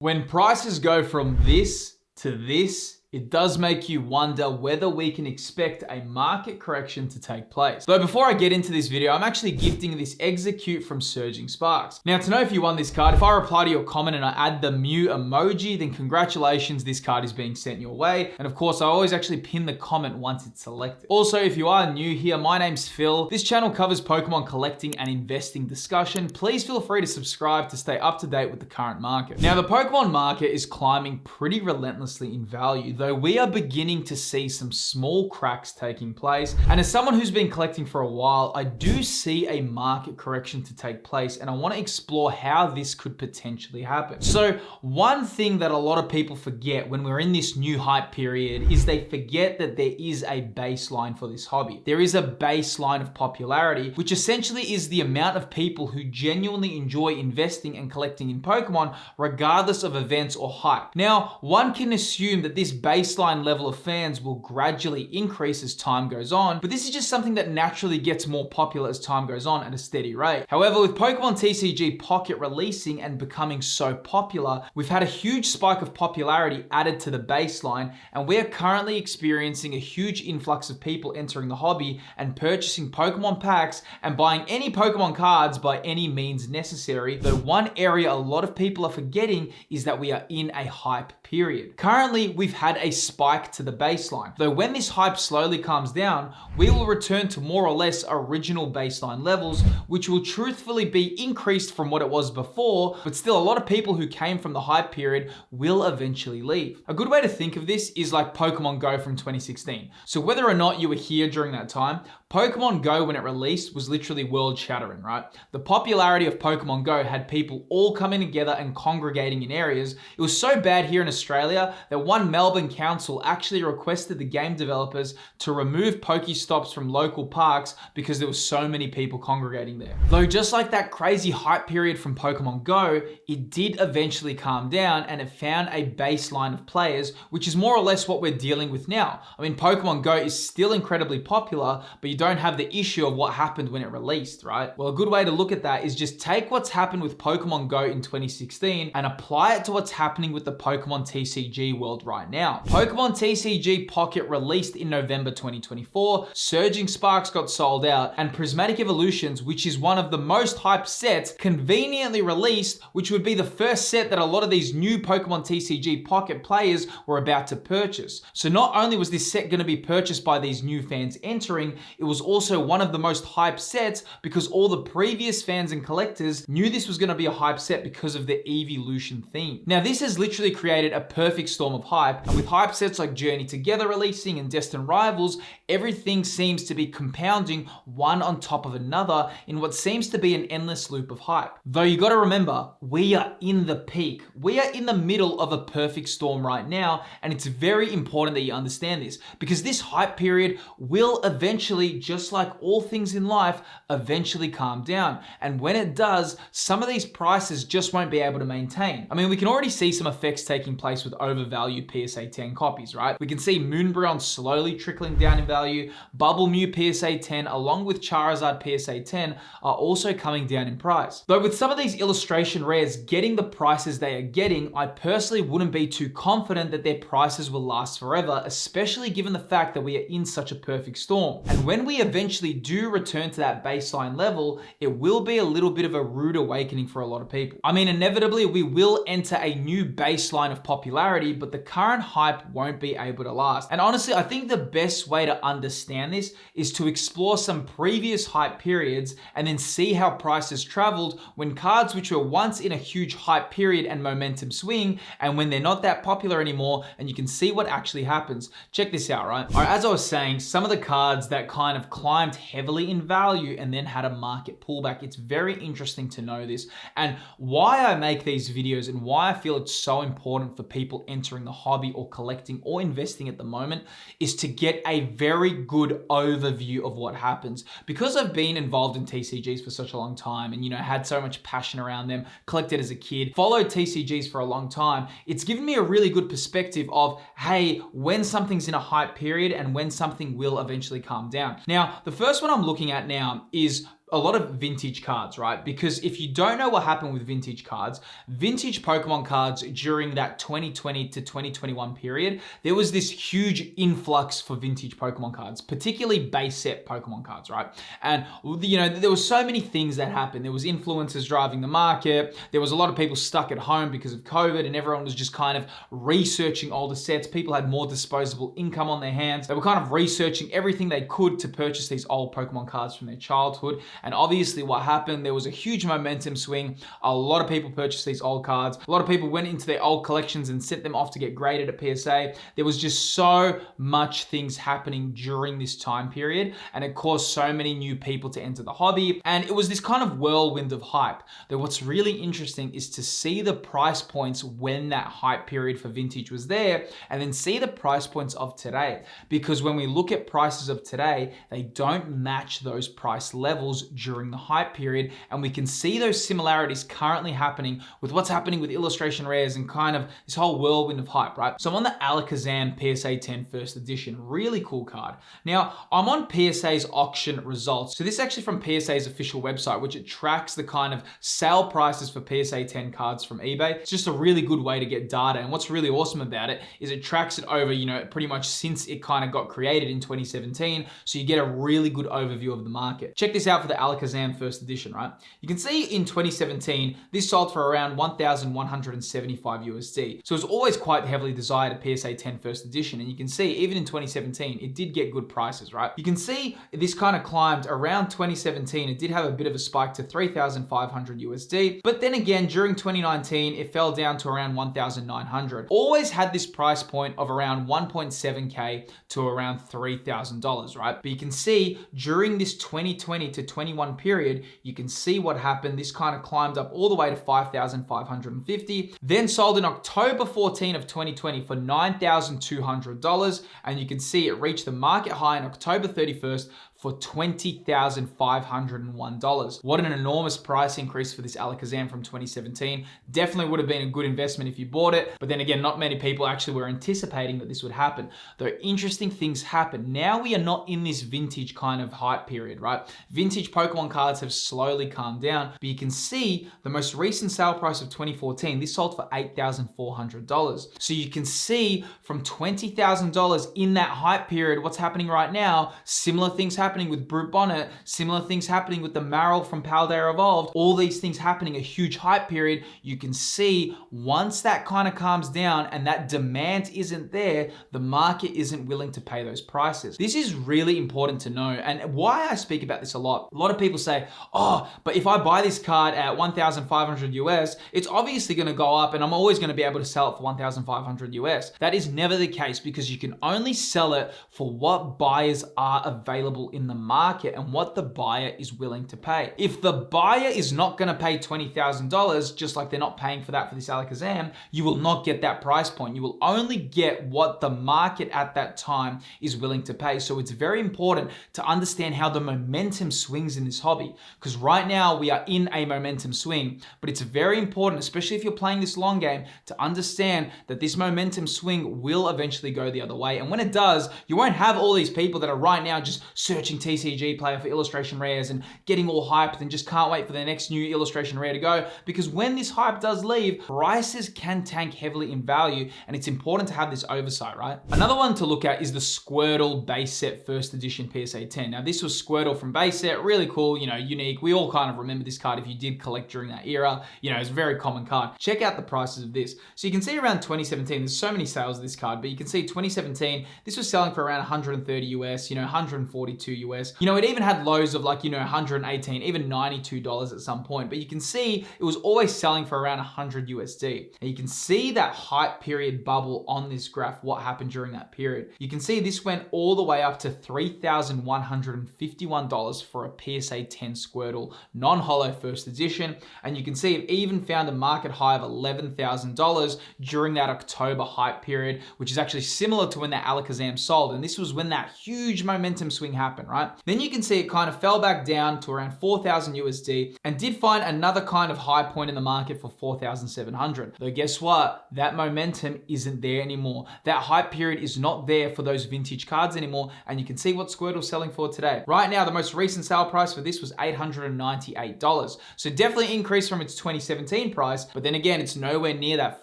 When prices go from this to this, it does make you wonder whether we can expect a market correction to take place. Though before I get into this video, I'm actually gifting this Execute from Surging Sparks. Now, to know if you won this card, if I reply to your comment and I add the Mew emoji, then congratulations, this card is being sent your way. And of course, I always actually pin the comment once it's selected. Also, if you are new here, my name's Phil. This channel covers Pokemon collecting and investing discussion. Please feel free to subscribe to stay up to date with the current market. Now, the Pokemon market is climbing pretty relentlessly in value, though we are beginning to see some small cracks taking place. And as someone who's been collecting for a while, I do see a market correction to take place, and I want to explore how this could potentially happen. So one thing that a lot of people forget when we're in this new hype period is they forget that there is a baseline for this hobby. There is a baseline of popularity, which essentially is the amount of people who genuinely enjoy investing and collecting in Pokemon, regardless of events or hype. Now, one can assume that this baseline level of fans will gradually increase as time goes on, but this is just something that naturally gets more popular as time goes on at a steady rate. However, with Pokemon TCG Pocket releasing and becoming so popular, we've had a huge spike of popularity added to the baseline, and we're currently experiencing a huge influx of people entering the hobby and purchasing Pokemon packs and buying any Pokemon cards by any means necessary. Though one area a lot of people are forgetting is that we are in a hype period. Currently, we've had a spike to the baseline. Though when this hype slowly calms down, we will return to more or less original baseline levels, which will truthfully be increased from what it was before, but still a lot of people who came from the hype period will eventually leave. A good way to think of this is like Pokemon Go from 2016. So whether or not you were here during that time, Pokemon Go, when it released, was literally world shattering, right? The popularity of Pokemon Go had people all coming together and congregating in areas. It was so bad here in Australia that one Melbourne council actually requested the game developers to remove Pokestops from local parks because there was so many people congregating there. Though just like that crazy hype period from Pokemon Go, it did eventually calm down and it found a baseline of players, which is more or less what we're dealing with now. I mean, Pokemon Go is still incredibly popular, but you don't have the issue of what happened when it released, right? Well, a good way to look at that is just take what's happened with Pokemon Go in 2016 and apply it to what's happening with the Pokemon TCG world right now. Pokemon TCG Pocket released in November 2024, Surging Sparks got sold out, and Prismatic Evolutions, which is one of the most hyped sets, conveniently released, which would be the first set that a lot of these new Pokemon TCG Pocket players were about to purchase. So not only was this set going to be purchased by these new fans entering, it was also one of the most hyped sets because all the previous fans and collectors knew this was going to be a hype set because of the evolution theme. Now, this has literally created a perfect storm of hype, and with hype sets like Journey Together releasing and Destined Rivals, everything seems to be compounding one on top of another in what seems to be an endless loop of hype. Though you got to remember, we are in the peak. We are in the middle of a perfect storm right now, and it's very important that you understand this because this hype period will eventually, just like all things in life, eventually calm down. And when it does, some of these prices just won't be able to maintain. I mean, we can already see some effects taking place with overvalued PSA 10 copies, right? We can see Moonbreon slowly trickling down in value. Bubble Mew PSA 10 along with Charizard PSA 10 are also coming down in price. Though with some of these illustration rares getting the prices they are getting, I personally wouldn't be too confident that their prices will last forever, especially given the fact that we are in such a perfect storm. And when we eventually do return to that baseline level, it will be a little bit of a rude awakening for a lot of people. I mean, inevitably we will enter a new baseline of popularity, but the current hype won't be able to last. And honestly, I think the best way to understand this is to explore some previous hype periods and then see how prices traveled when cards which were once in a huge hype period and momentum swing, and when they're not that popular anymore, and you can see what actually happens. Check this out, right? All right, as I was saying, some of the cards that kind of climbed heavily in value and then had a market pullback. It's very interesting to know this, and why I make these videos and why I feel it's so important for people entering the hobby or collecting or investing at the moment is to get a very good overview of what happens. Because I've been involved in TCGs for such a long time and, had so much passion around them, collected as a kid, followed TCGs for a long time, it's given me a really good perspective of, hey, when something's in a hype period and when something will eventually calm down. Now, the first one I'm looking at now is a lot of vintage cards, right? Because if you don't know what happened with vintage cards, vintage Pokemon cards during that 2020 to 2021 period, there was this huge influx for vintage Pokemon cards, particularly base set Pokemon cards, right? And there were so many things that happened. There was influencers driving the market. There was a lot of people stuck at home because of COVID, and everyone was just kind of researching older sets. People had more disposable income on their hands. They were kind of researching everything they could to purchase these old Pokemon cards from their childhood. And obviously what happened, there was a huge momentum swing. A lot of people purchased these old cards. A lot of people went into their old collections and sent them off to get graded at PSA. There was just so much things happening during this time period, and it caused so many new people to enter the hobby. And it was this kind of whirlwind of hype. Though what's really interesting is to see the price points when that hype period for vintage was there, and then see the price points of today. Because when we look at prices of today, they don't match those price levels during the hype period, and we can see those similarities currently happening with what's happening with illustration rares and kind of this whole whirlwind of hype, right? So I'm on the Alakazam PSA 10 first edition, really cool card. Now, I'm on PSA's auction results. So this is actually from PSA's official website, which it tracks the kind of sale prices for PSA 10 cards from eBay. It's just a really good way to get data. And what's really awesome about it is it tracks it over, pretty much since it kind of got created in 2017. So you get a really good overview of the market. Check this out for the Alakazam first edition, right? You can see in 2017, this sold for around 1,175 USD. So it was always quite heavily desired at PSA 10 first edition. And you can see even in 2017, it did get good prices, right? You can see this kind of climbed around 2017. It did have a bit of a spike to 3,500 USD. But then again, during 2019, it fell down to around 1,900. Always had this price point of around 1.7K to around $3,000, right? But you can see during this 2020 to 21 period, you can see what happened. This kind of climbed up all the way to 5,550, then sold in October 14 of 2020 for $9,200. And you can see it reached the market high in October 31st for $20,501. What an enormous price increase for this Alakazam from 2017. Definitely would have been a good investment if you bought it. But then again, not many people actually were anticipating that this would happen. Though interesting things happen. Now we are not in this vintage kind of hype period, right? Vintage Pokemon cards have slowly calmed down, but you can see the most recent sale price of 2014, this sold for $8,400. So you can see from $20,000 in that hype period, what's happening right now, similar things happening with Brute Bonnet, similar things happening with the Marill from Paldea Evolved, all these things happening, a huge hype period. You can see once that kind of calms down and that demand isn't there, the market isn't willing to pay those prices. This is really important to know, and why I speak about this a lot. A lot of people say, oh, but if I buy this card at 1,500 US, it's obviously going to go up and I'm always going to be able to sell it for 1,500 US. That is never the case, because you can only sell it for what buyers are available in the market and what the buyer is willing to pay. If the buyer is not going to pay $20,000, just like they're not paying for that for this Alakazam, you will not get that price point. You will only get what the market at that time is willing to pay. So it's very important to understand how the momentum swings in this hobby, because right now we are in a momentum swing, but it's very important, especially if you're playing this long game, to understand that this momentum swing will eventually go the other way. And when it does, you won't have all these people that are right now just searching TCG Player for illustration rares and getting all hyped and just can't wait for their next new illustration rare to go, because when this hype does leave, prices can tank heavily in value, and it's important to have this oversight, right? Another one to look at is the Squirtle base set first edition PSA 10. Now this was Squirtle from base set, really cool, unique. We all kind of remember this card if you did collect during that era. It's a very common card. Check out the prices of this. So you can see around 2017, there's so many sales of this card, but you can see 2017, this was selling for around 130 US, 142 US. It even had lows of 118, even $92 at some point, but you can see it was always selling for around 100 USD. And you can see that hype period bubble on this graph, what happened during that period. You can see this went all the way up to $3,151 for a PSA 10 Squirtle, non-holo first edition. And you can see it even found a market high of $11,000 during that October hype period, which is actually similar to when that Alakazam sold. And this was when that huge momentum swing happened, right? Then you can see it kind of fell back down to around 4,000 USD and did find another kind of high point in the market for 4,700. Though guess what? That momentum isn't there anymore. That hype period is not there for those vintage cards anymore, and you can see what Squirtle's selling for today. Right now, the most recent sale price for this was $898. So definitely increased from its 2017 price, but then again, it's nowhere near that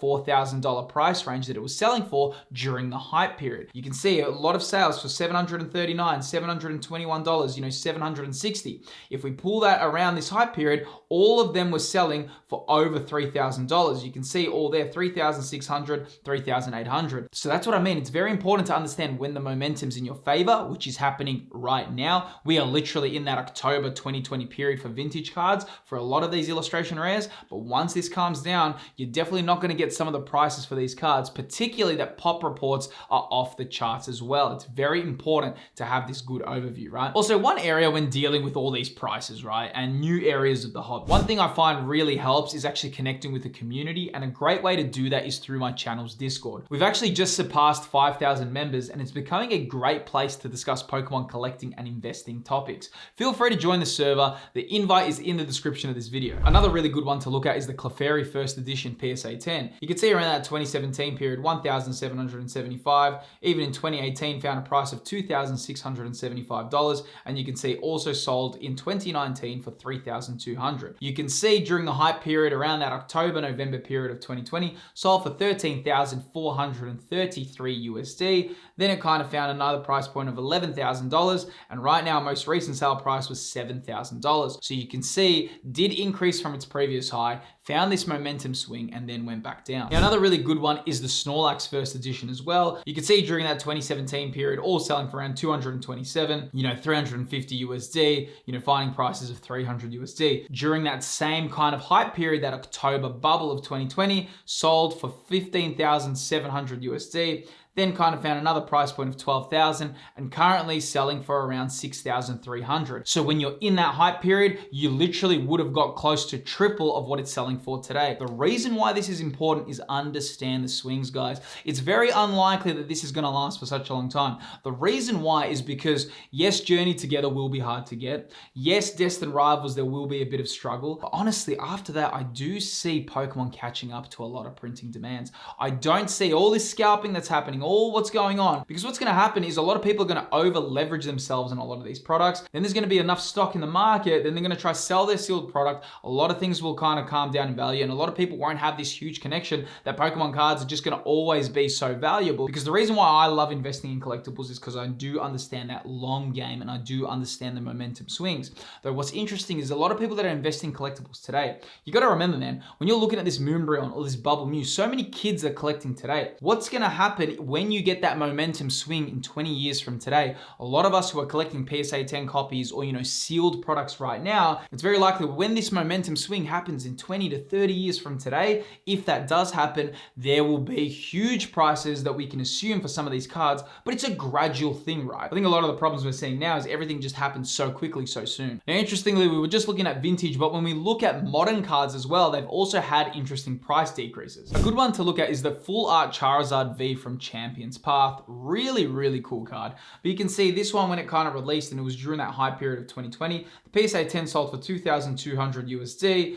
$4,000 price range that it was selling for during the hype period. You can see a lot of sales for $739, $721, $760. If we pull that around this hype period, all of them were selling for over $3,000. You can see all there, $3,600, $3,800. So that's what I mean. It's very important to understand when the momentum's in your favor, which is happening right now. We are literally in that October 2020 period for vintage cards for a lot of these illustration rares. But once this calms down, you're definitely not going to get some of the prices for these cards, particularly that pop reports are off the charts as well. It's very important to have this good overview, right? Also, one area when dealing with all these prices, right, and new areas of the hobby, one thing I find really helps is actually connecting with the community, and a great way to do that is through my channel's Discord. We've actually just surpassed 5,000 members, and it's becoming a great place to discuss Pokemon collecting and investing topics. Feel free to join the server. The invite is in the description of this video. Another really good one to look at is the Clefairy first edition PSA 10. You can see around that 2017 period, 1,775. Even in 2018, found a price of $2,675, and you can see also sold in 2019 for $3,200. You can see during the hype period around that October-November period of 2020, sold for $13,433 USD. Then it kind of found another price point of $11,000, and right now most recent sale price was $7,000. So you can see did increase from its previous high, found this momentum swing, and then went back down. Now, another really good one is the Snorlax first edition as well. You can see during that 2017 period, all selling for around 227, 350 USD, finding prices of 300 USD. During that same kind of hype period, that October bubble of 2020, sold for 15,700 USD. Then kind of found another price point of 12,000 and currently selling for around 6,300. So when you're in that hype period, you literally would have got close to triple of what it's selling for today. The reason why this is important is understand the swings, guys. It's very unlikely that this is going to last for such a long time. The reason why is because yes, Journey Together will be hard to get. Yes, Destined Rivals, there will be a bit of struggle. But honestly, after that, I do see Pokemon catching up to a lot of printing demands. I don't see all this scalping that's happening, all what's going on, because what's going to happen is a lot of people are going to over leverage themselves in a lot of these products. Then there's going to be enough stock in the market. Then they're going to try sell their sealed product. A lot of things will kind of calm down in value, and a lot of people won't have this huge connection that Pokemon cards are just going to always be so valuable. Because the reason why I love investing in collectibles is because I do understand that long game and I do understand the momentum swings. Though what's interesting is a lot of people that are investing in collectibles today, you got to remember, man, when you're looking at this Moonbreon or this Bubble Mew, so many kids are collecting today. What's going to happen when you get that momentum swing in 20 years from today? A lot of us who are collecting PSA 10 copies or, sealed products right now, it's very likely when this momentum swing happens in 20 to 30 years from today, if that does happen, there will be huge prices that we can assume for some of these cards, but it's a gradual thing, right? I think a lot of the problems we're seeing now is everything just happens so quickly, so soon. Now, interestingly, we were just looking at vintage, but when we look at modern cards as well, they've also had interesting price decreases. A good one to look at is the Full Art Charizard V from Champions Path. Really, really cool card. But you can see this one when it kind of released, and it was during that high period of 2020, the PSA 10 sold for 2,200 USD,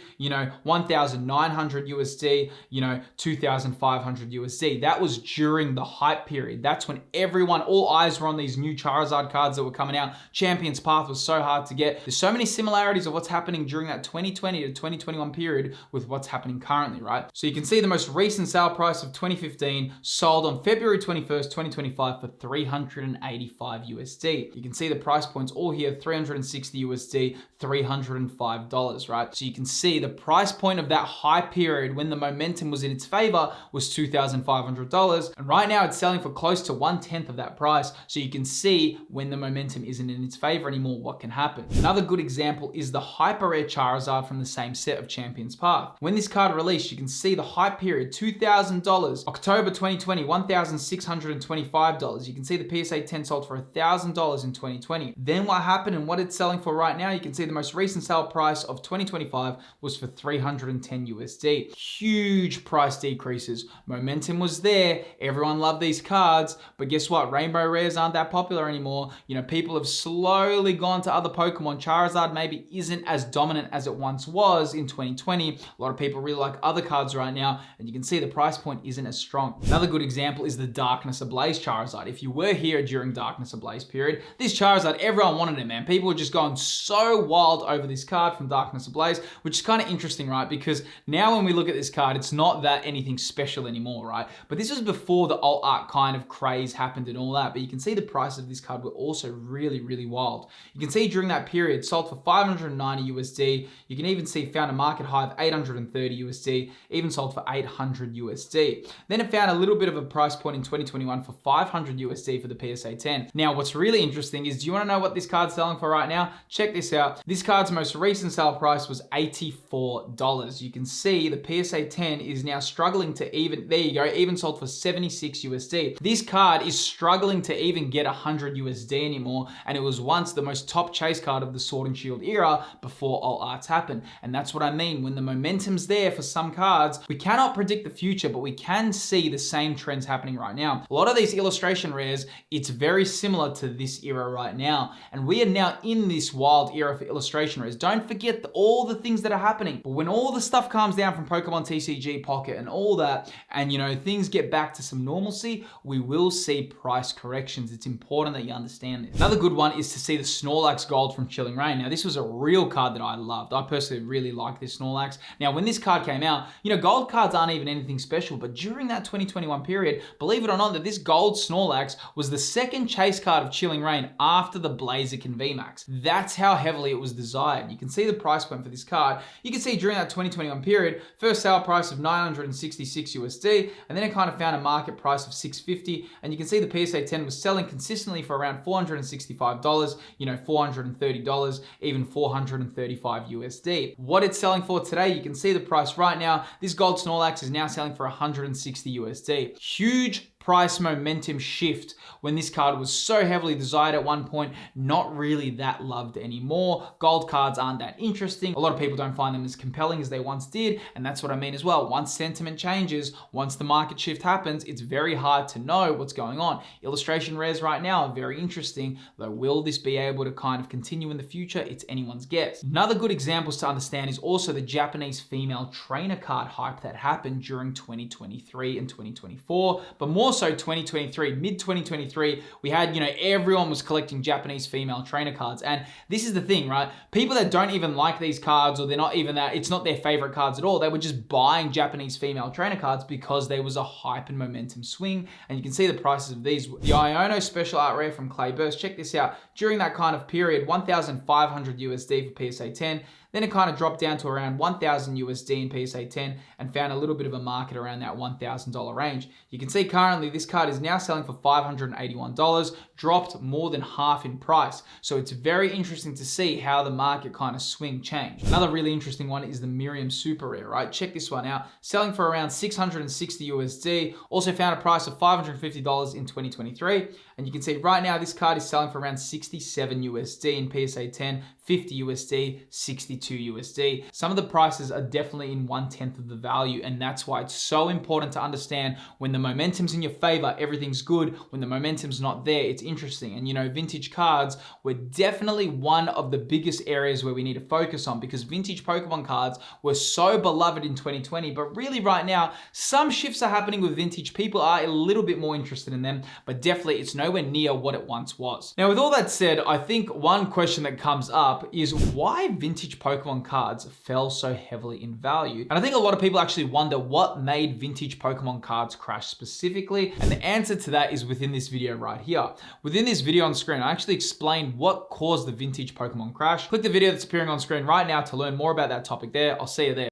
1,900 USD, 2,500 USD. That was during the hype period. That's when all eyes were on these new Charizard cards that were coming out. Champions Path was so hard to get. There's so many similarities of what's happening during that 2020 to 2021 period with what's happening currently, right? So you can see the most recent sale price of 2015 sold on February 21st, 2025 for 385 USD. You can see the price points all here, 360 USD, $305, right? So you can see the price point of that high period when the momentum was in its favor was $2,500. And right now it's selling for close to 1/10 of that price. So you can see when the momentum isn't in its favor anymore, what can happen. Another good example is the Hyper Rare Charizard from the same set of Champions Path. When this card released, you can see the hype period, $2,000. October 2020, $1,600. $625. You can see the PSA 10 sold for $1,000 in 2020. Then what happened and what it's selling for right now, you can see the most recent sale price of 2025 was for 310 USD. Huge price decreases. Momentum was there. Everyone loved these cards, but guess what? Rainbow rares aren't that popular anymore. You know, people have slowly gone to other Pokemon. Charizard maybe isn't as dominant as it once was in 2020. A lot of people really like other cards right now, and you can see the price point isn't as strong. Another good example is the Darkness Ablaze Charizard. If you were here during Darkness Ablaze period, this Charizard, everyone wanted it, man. People were just going so wild over this card from Darkness Ablaze, which is kind of interesting, right? Because now when we look at this card, it's not that anything special anymore, right? But this was before the alt art kind of craze happened and all that. But you can see the price of this card were also really, really wild. You can see during that period, sold for 590 USD. You can even see found a market high of 830 USD, even sold for 800 USD. Then it found a little bit of a price point in 2021 for 500 USD for the PSA 10. Now, what's really interesting is, do you want to know what this card's selling for right now? Check this out. This card's most recent sale price was $84. You can see the PSA 10 is now struggling to even, there you go, even sold for 76 USD. This card is struggling to even get 100 USD anymore, and it was once the most top chase card of the Sword and Shield era before alt arts happened. And that's what I mean. When the momentum's there for some cards, we cannot predict the future, but we can see the same trends happening right now. A lot of these illustration rares, it's very similar to this era right now. And we are now in this wild era for illustration rares. Don't forget all the things that are happening. But when all the stuff calms down from Pokemon TCG Pocket and all that, and you know, things get back to some normalcy, we will see price corrections. It's important that you understand this. Another good one is to see the Snorlax Gold from Chilling Reign. Now, this was a real card that I loved. I personally really like this Snorlax. Now, when this card came out, you know, gold cards aren't even anything special, but during that 2021 period, believe it or not, that this gold Snorlax was the second chase card of Chilling Reign after the Blaziken VMAX. That's how heavily it was desired. You can see the price point for this card. You can see during that 2021 period, first sale price of 966 USD, and then it kind of found a market price of 650, and you can see the PSA 10 was selling consistently for around $465, you know, $430, even 435 USD. What it's selling for today, you can see the price right now. This gold Snorlax is now selling for 160 USD. Huge price momentum shift when this card was so heavily desired at one point, not really that loved anymore. Gold cards aren't that interesting. A lot of people don't find them as compelling as they once did, and that's what I mean as well. Once sentiment changes, once the market shift happens, it's very hard to know what's going on. Illustration rares right now are very interesting, though will this be able to kind of continue in the future? It's anyone's guess. Another good examples to understand is also the Japanese female trainer card hype that happened during 2023 and 2024, but more so 2023, mid 2023, we had, you know, everyone was collecting Japanese female trainer cards. And this is the thing, right? People that don't even like these cards, or they're not even that, it's not their favorite cards at all. They were just buying Japanese female trainer cards because there was a hype and momentum swing. And you can see the prices of these. The Iono Special Art Rare from Clay Burst, check this out. During that kind of period, 1,500 USD for PSA 10. Then it kind of dropped down to around 1,000 USD in PSA 10 and found a little bit of a market around that $1,000 range. You can see currently this card is now selling for $581, dropped more than half in price. So it's very interesting to see how the market kind of swing changed. Another really interesting one is the Miriam Super Rare, right? Check this one out. Selling for around 660 USD. Also found a price of $550 in 2023. And you can see right now this card is selling for around 67 USD in PSA 10, 50 USD, 62 USD. Some of the prices are definitely in 1/10 of the value, and that's why it's so important to understand when the momentum's in your favor, everything's good. When the momentum's not there, it's interesting. And you know, vintage cards were definitely one of the biggest areas where we need to focus on, because vintage Pokemon cards were so beloved in 2020, but really right now, some shifts are happening with vintage. People are a little bit more interested in them, but definitely it's nowhere near what it once was. Now, with all that said, I think one question that comes up is why vintage Pokemon cards fell so heavily in value. And I think a lot of people actually wonder what made vintage Pokemon cards crash specifically. And the answer to that is within this video right here. Within this video on screen, I actually explain what caused the vintage Pokemon crash. Click the video that's appearing on screen right now to learn more about that topic there. I'll see you there.